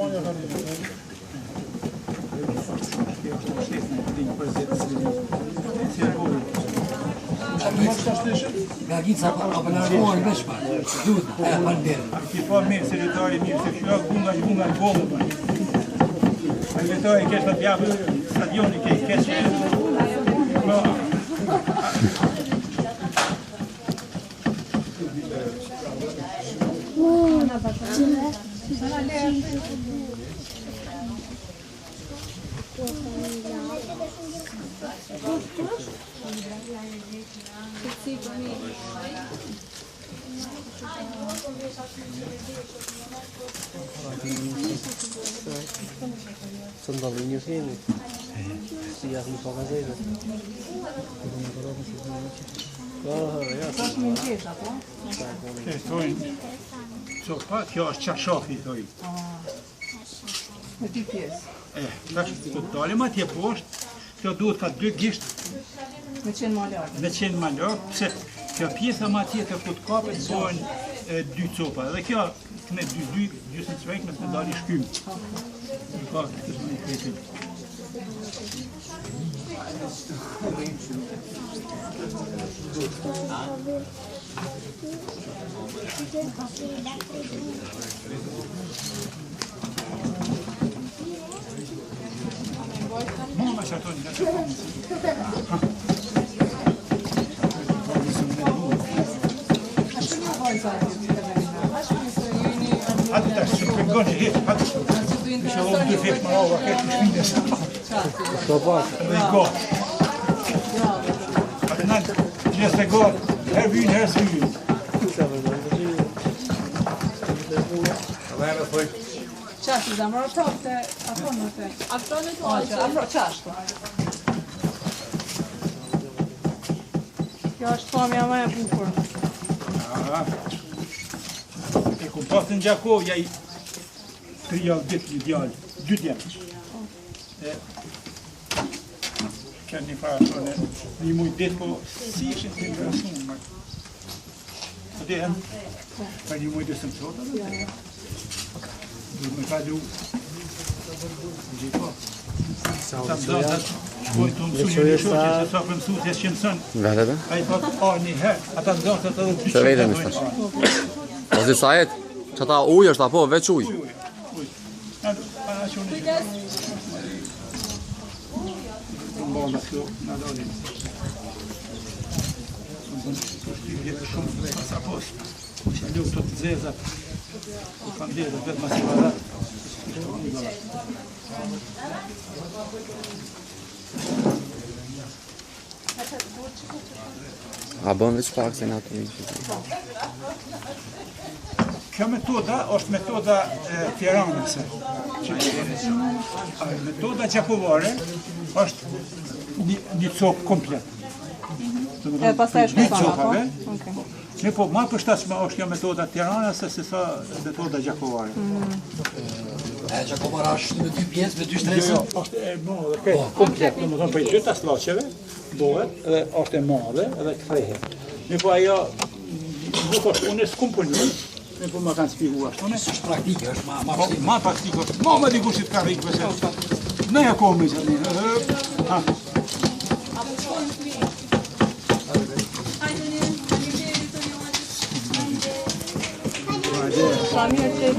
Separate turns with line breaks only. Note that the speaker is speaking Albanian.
Monja ka
Gagica apo larguar veç pa. Duhet, pa der.
Ki po mirë sekretari mirë se kjo bunga bollë. Ai vetoi që të japë stadioni që kesh.
Sunt dalini fini. Si ja mi pokazujete.
Sopa, kjo është qashafi, thoi.
Me ti pjesë.
Tash të dalim atje poshtë, kjo duhet ka 2 gisht
Me qenë ma lartë.
me qenë ma lartë, pse kjo pjesa ma tjetër ku të kapet bëhen 2 copa. Dhe kjo me 2 gjysmë cvejk me të dali shkym. Ka këtë më një kretin. Mama që ato një të hadi tash të përgoni hitë, hadi. Isha vëmë 2 fesh më rava, këtë të shmindes.
To pak.
Dhe I gotë. Atë nëllë, gjithë e gotë, herë vynë, herë së vynë.
Qashtë zamër, apropte, afronëte. Afro qashtë. Kjo është famja më e bukur.
E ku pasë në Gjakov, ja I 3 javë ditë një djallë, 2 djallë. Kënë një farë tonë, një mujtë ditë, po si ishin të interesumë. Po dehen, pa një mujtë së më sotë, dhe duhet me ka du. Gjitho. Ta më zazat, shkojnë të mësu një shoqe, se sa për mësu të që mësën.
Vete?
A I thot, një herë, ata më zazat edhe të
Të vetëm ishte. O zi sajet, që ta ujë është apo veç ujë?
Mbana kjo, në dalin. Shumë pasa posë, që lukë të të zezat, të kanë dhe dhe vetë masi varat.
A bën veç pak se në ato një që
Kjo metoda është metoda Tiranëse. Metoda gjakovare është një copë komplet.
E pastaj është
Dy copave. Ne po ma përshtatshme është kjo metoda Tiranëse se sa metoda gjakovare.
Gjakovara është me 2 pjesë, me 2 shtresa.
Është e madhe, komplet, domethënë për gjitha slaqeve bëhet dhe është e madhe edhe kthehet. Ne po ajo nuk është unë s'kum punë. Ne po ma kanë shpjeguar ashtu, ne?
Është praktike, është ma
Po, ma praktike është. Ma më dikush të ka rikë përse. Ne ja komi që ne. Ha.
Sa mirë që